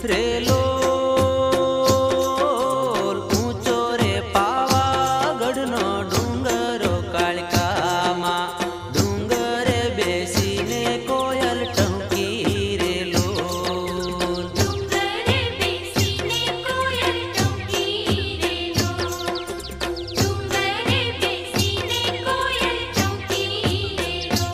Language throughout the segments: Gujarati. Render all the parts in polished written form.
રેલો ઊંચો રે પાવાગઢનો ડુંગરો કાળકામાં ડુંગરે બેસીને કોયલ ટંકી રેલો ડુંગરે બેસીને કોયલ ટંકી રેલો ડુંગરે બેસીને કોયલ ટંકી રેલો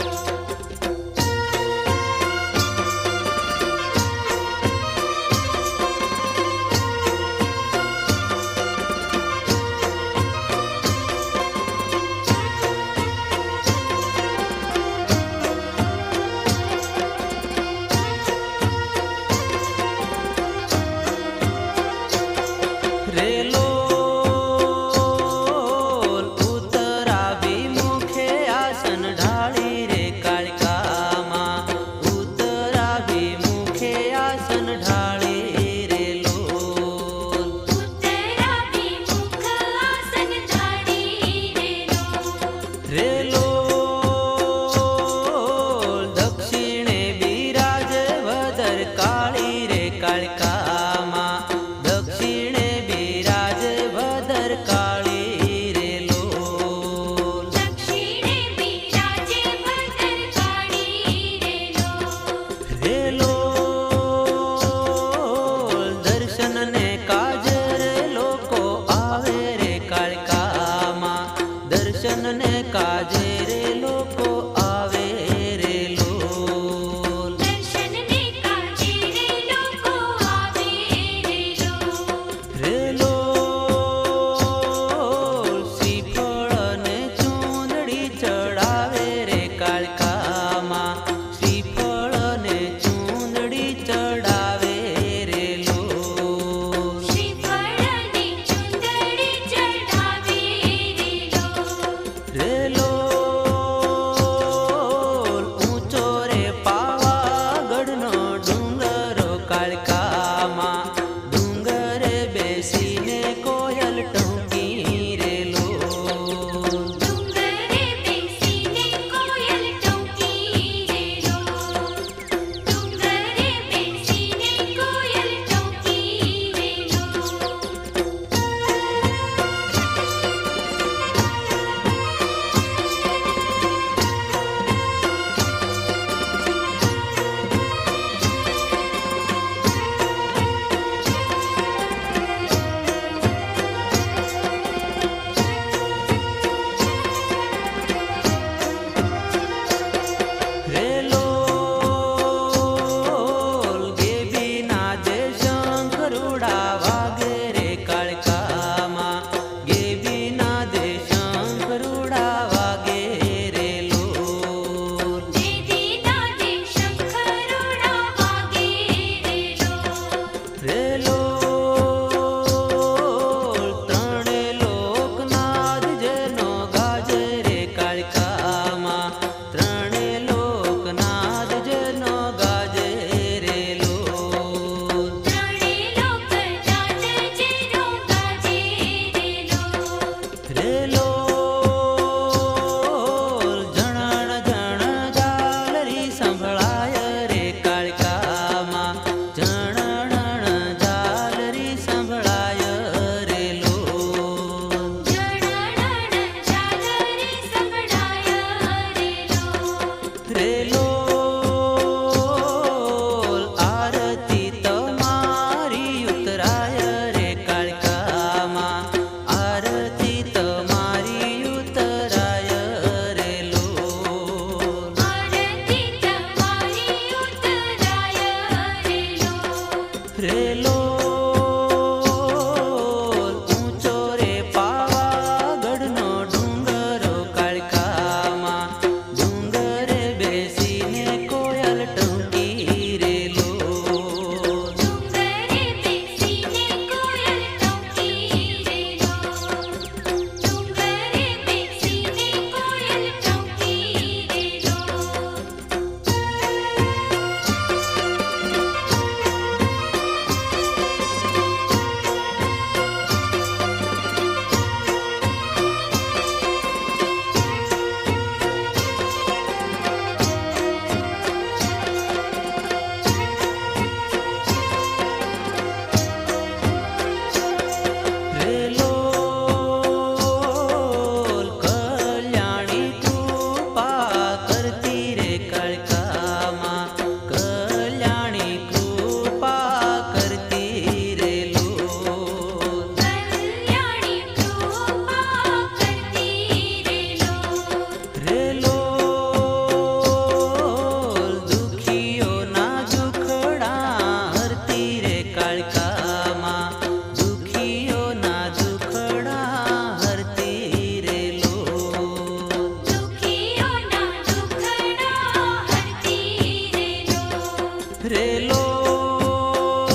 રે લોલ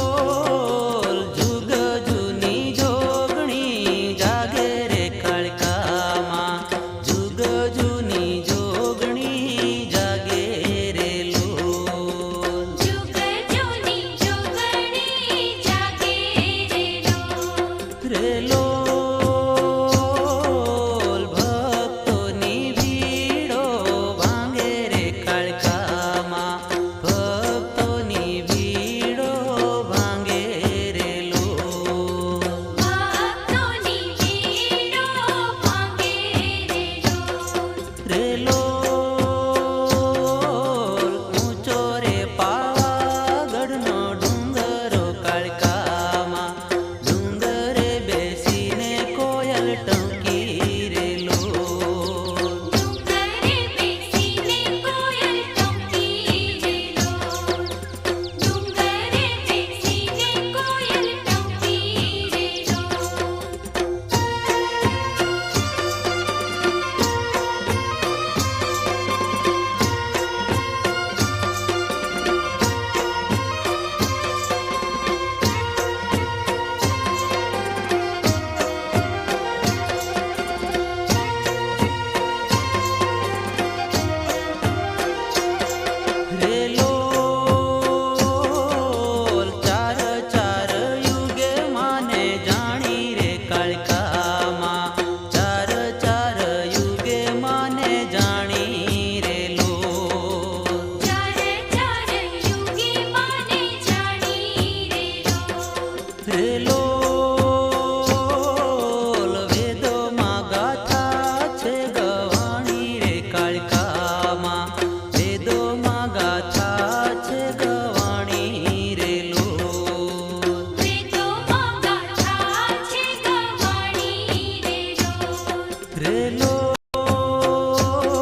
જુગ જૂની જોગણી જાગે રે કાળકામાં જુગ જૂની જોગણી જાગે રે લોલ જુગ જૂની જોગણી જાગે રે લોલ રે લોલ ભક્તોની ભીડો ભાંગે રે કાળકામાં ભક્તોની ભીડો ભાંગે રે લોલ ભક્તોની ભીડો ભાંગે રે લોલ રે લોલ ઊંચો રે પાવાગઢનો ડુંગરો કાળકામાં ડુંગરે બેસીને કોયલ ટંકી રે લોલ ડુંગરે બેસીને કોયલ ટંકી રે લોલ ડુંગરે બેસીને કોયલ ટંકી રે રે લોલ ચાર ચાર યુગે માને જાણી રે કાળકામાં ચાર ચાર યુગે માને જાણી રે લોલ ચાર ચાર યુગે માને જાણી રે લોલ રે લોલ વેદોમાં ગાથા છે ગવાણી રે કાળકામાં વેદોમાં ગાથા છે ગવાણી રે લોલ વેદોમાં ગાથા છે ગવાણી રે લોલ રે લોલ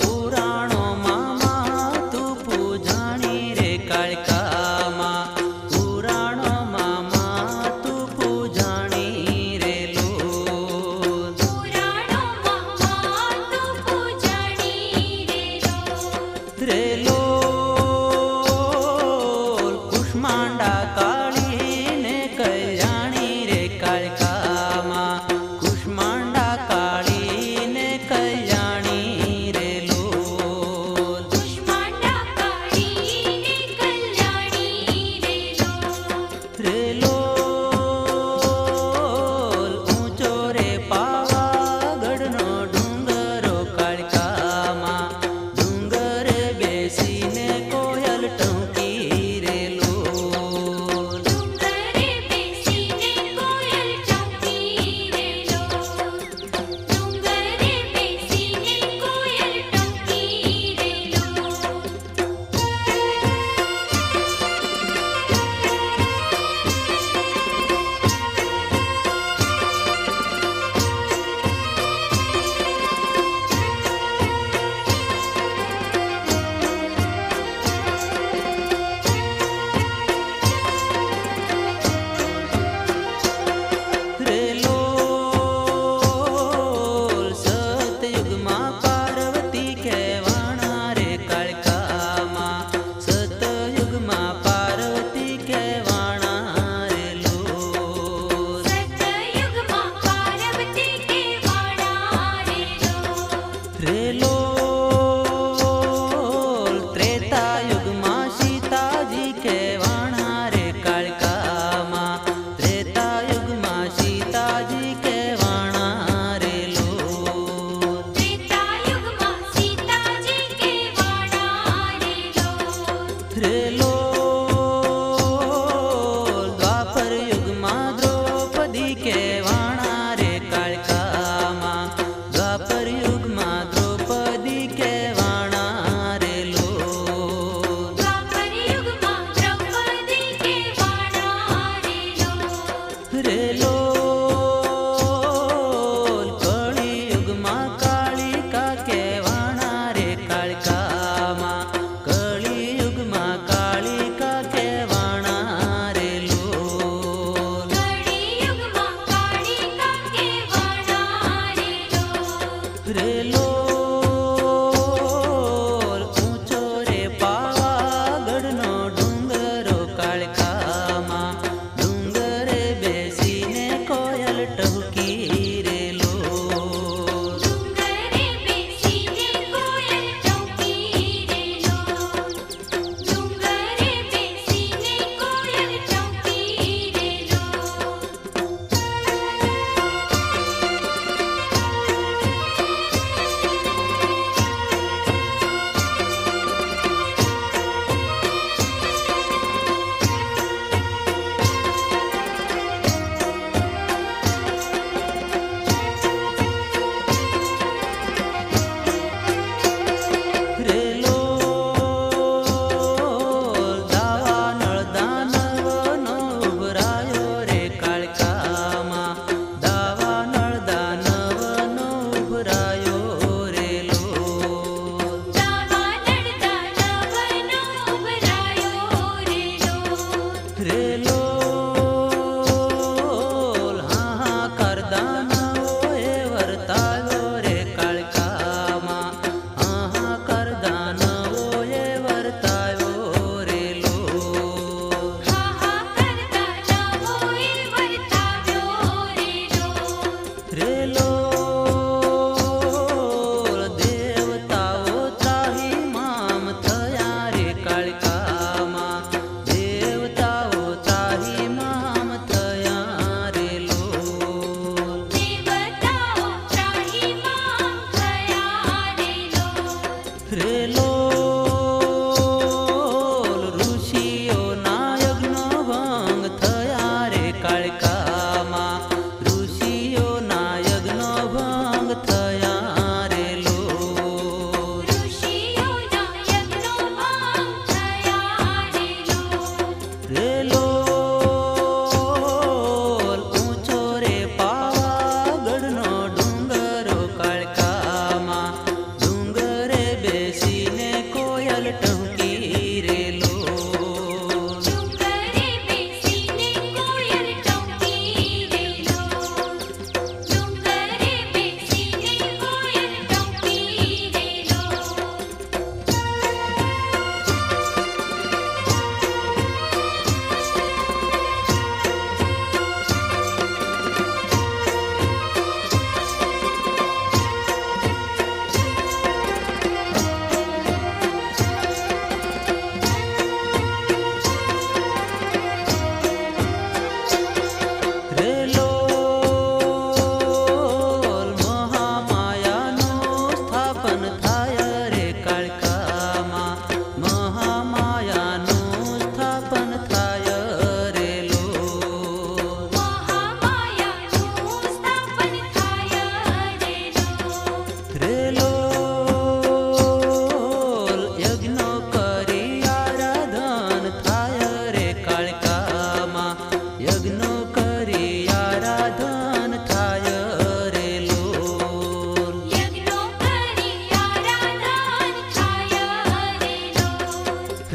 પુરાણોમાં માતું પૂજાણી રે કાળકામાં પુરાણોમાં માતું પૂજાણી રે લોલ પુરાણોમાં માતું પૂજાણી રે રે લોલ લોલ કુષ્માંડા કાળીને કલ્યાણી રે કાળકામાં કુષ્માંડા કાળીને કલ્યાણી રે લોલ કુષ્માંડા કાળીને કલ્યાણી રે લોલ રે લોલ ઊંચો રે પાવાગઢનો ડુંગરો કાળકામાં ડુંગરે બેસીને કોયલ ટંકી રે લોલ ડુંગરે બેસીને કોયલ ટંકી રે લોલ ડુંગરે બેસીને કોયલ ટંકી રે લોલ રે લોલ સતયુગમાં પાર્વતી કહેવાણા રે કાળકામાં સતયુગમાં પાર્વતી કહેવાણા રે લોલ સતયુગમાં પાર્વતી કહેવાણા રે લોલ રે લોલ ત્રેતાયુગમાં સીતાજી કહેવાણા રે કાળકામાં ત્રેતાયુગમાં સીતાજી કહેવાણા રે લોલ ત્રેતાયુગમાં સીતાજી કહેવાણા રે રે લોલ લોલ દ્વાપર યુગમાં દ્રૌપદી કહેવાણા રે કાળકામાં દ્વાપર યુગમાં દ્રૌપદી કહેવાણા રે લોલ દ્વાપર યુગમાં દ્રૌપદી કહેવાણા રે લોલ રે લોલ કળિયુગમાં કાળિકા કહેવાણા રે કાળકામાં કળિયુગમાં કાળી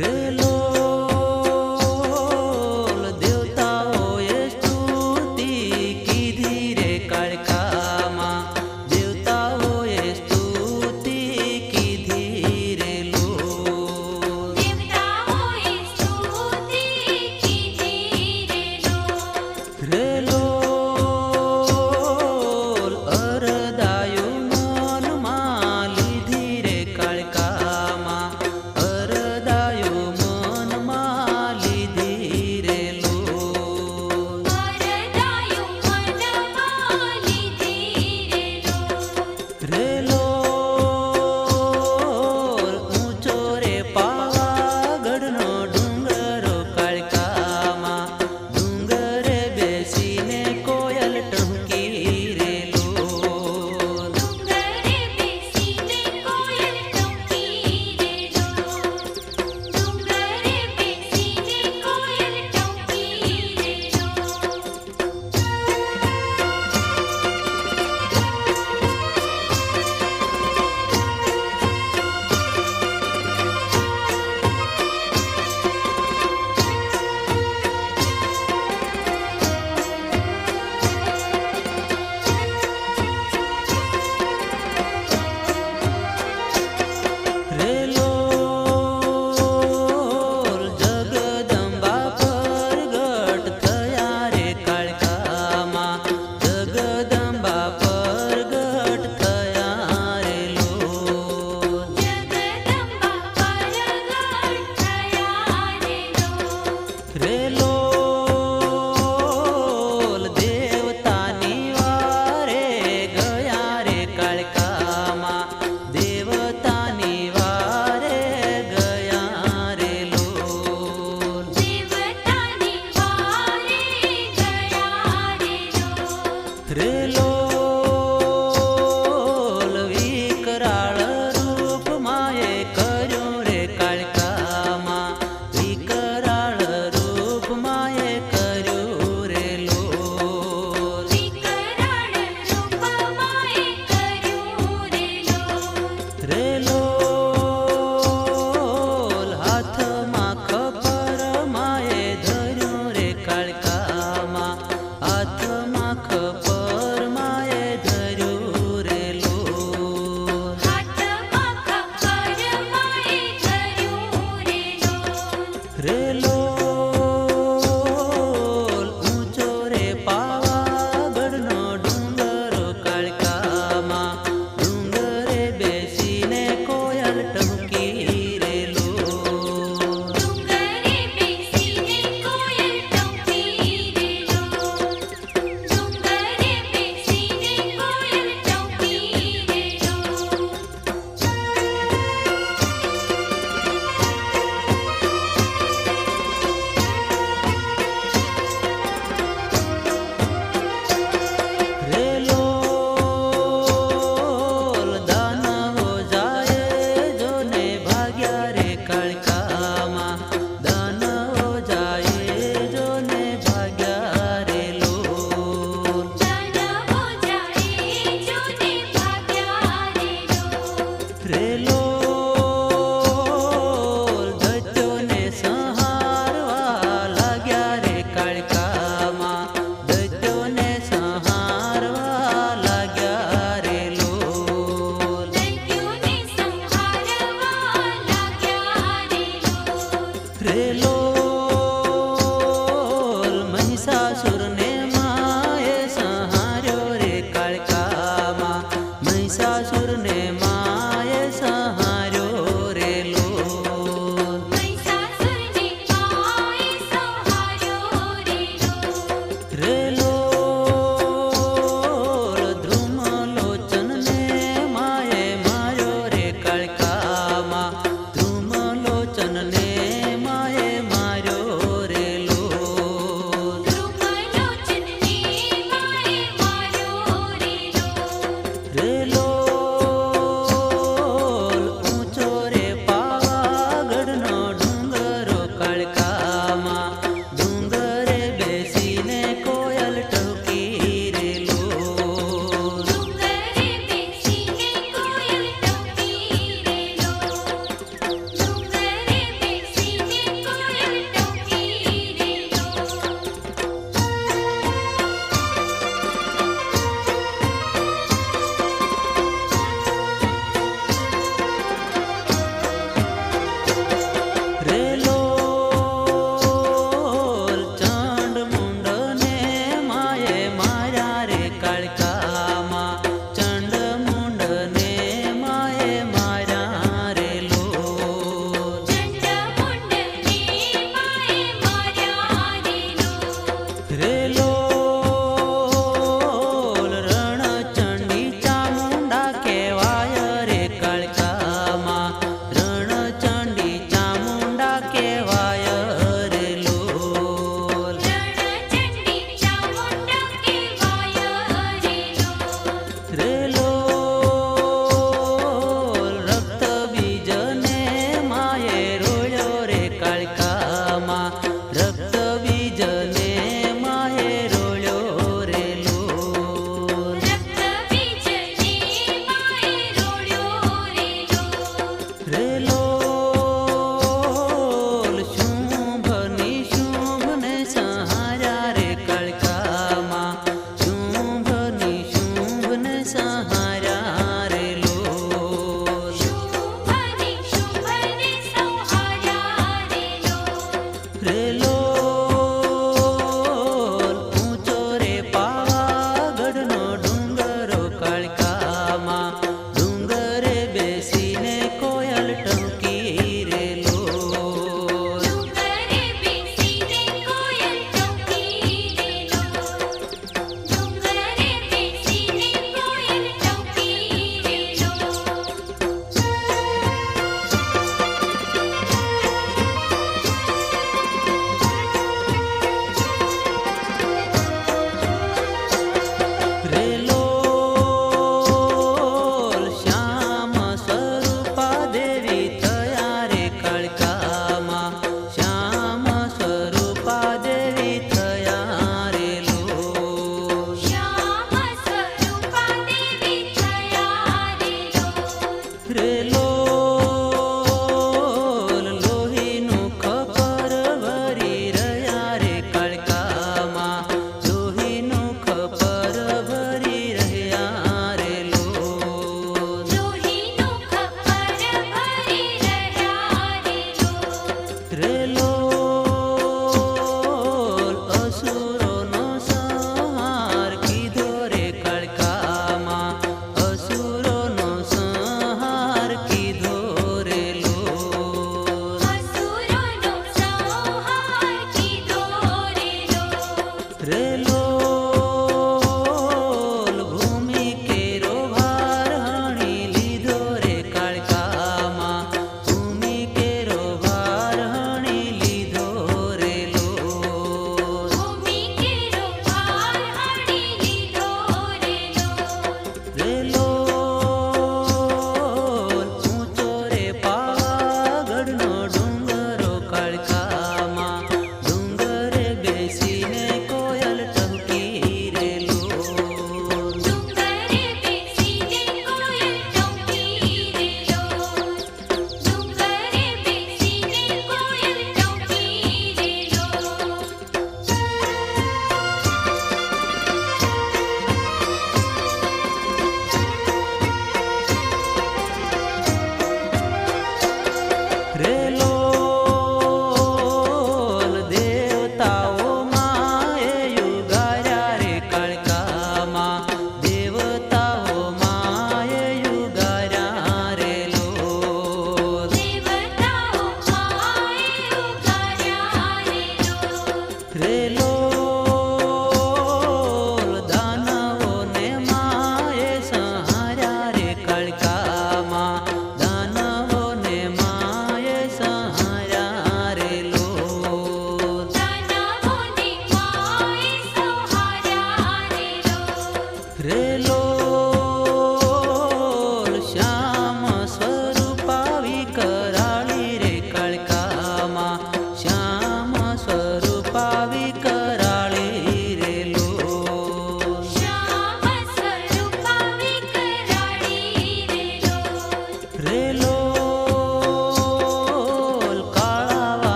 રે લોલ દેવતાઓએ સ્તુતિ કીધી રે કાળકામાં, દેવતાઓએ સ્તુતિ કીધી રે લોલ. દેવતાઓએ સ્તુતિ કીધી રે લોલ. રે લોલ અરદાયું મનમાં લીધી રે કાળકામાં, અરદાયું મનમાં લીધી રે લોલ. વરદાયું મનમાં લીધી રે રે લોલ. લોલ ઊંચો રે પાવાગઢનો ડુંગરો કાળકામાં, ડુંગરે બેસીને કોયલ ટહુકી રે લોલ. ડુંગરે બેસીને કોયલ ટહુકી રે લોલ. ડુંગરે બેસીને કોયલ ટહુકી રે લોલ. રે લોલ જગદંબા પ્રગટ થયા રે કાળકામાં, જગદંબા પ્રગટ થયા રે લોલ. જગદંબા પ્રગટ થયા રે લોલ. રે લોલ દેવતાની વારે ગયા રે કાળકામાં, દેવતાની વારે ગયા રે લોલ. દેવતાની વારે ગયા રે લોલ. રે લોલ વિકરાળ રૂપ માએ કર્યું રે કાળકામાં, વિકરાળ રૂપ માએ કર્યું રે લોલ. વિકરાળ રૂપમાએ કર્યું રે લોલ. રે લોલ હાથમાં ખબર માએ ધર્યું રે કાળકામાં, હાથમાં ખબર માએ ધર્યું રે લોલ. હાથમાં ખબર માએ ધર્યું રે લોલ. રે લોલ ઊંચો રે પાવાગઢનો ડુંગરો કાળકામાં, ડુંગરે બેસીને કોયલ ટહુકી રે લોલ. ડુંગરે બેસીને કોયલ ટહુકી રે લોલ. ડુંગરે બેસીને કોયલ ટહુકી રે લોલ. રે લોલ દાનવો જાય જોને ભાગ્યા રે કાળકામાં, દાનવો જાય જોને ભાગ્યા રે લોલ. દાનવો જાય જોને ભાગ્યા રે લોલ. રે લોલ દૈત્યોને સંહારવા લાગ્યા રે કાળકામાં, દૈત્યોને સંહારવા લાગ્યા રે લોલ. દૈત્યોને સંહારવા લાગ્યા રે લોલ. રે લોલ મહિષાસુરને માએ સંહાર્યો રે કાળકામાં, મહિષાસુરને માએ સંહાર્યો રે લોલ. મહિષાસુરને માએ સંહાર્યો રે લોલ. રે લોલ ધ્રુમલોચનને માએ માર્યો રે કાળકામાં, ધ્રુમલોચનને માએ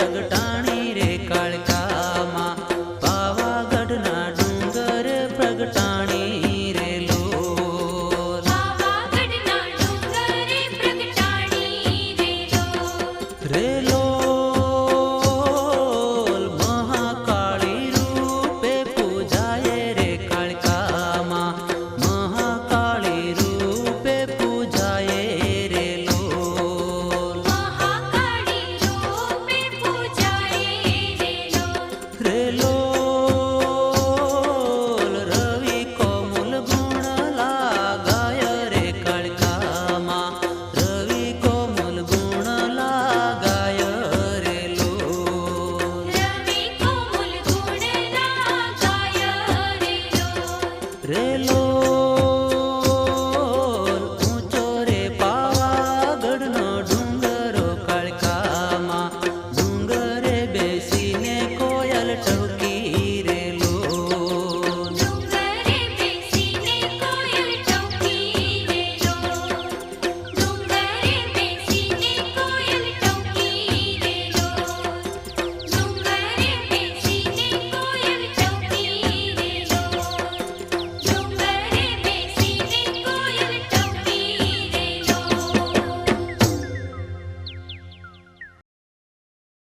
પ્રગટા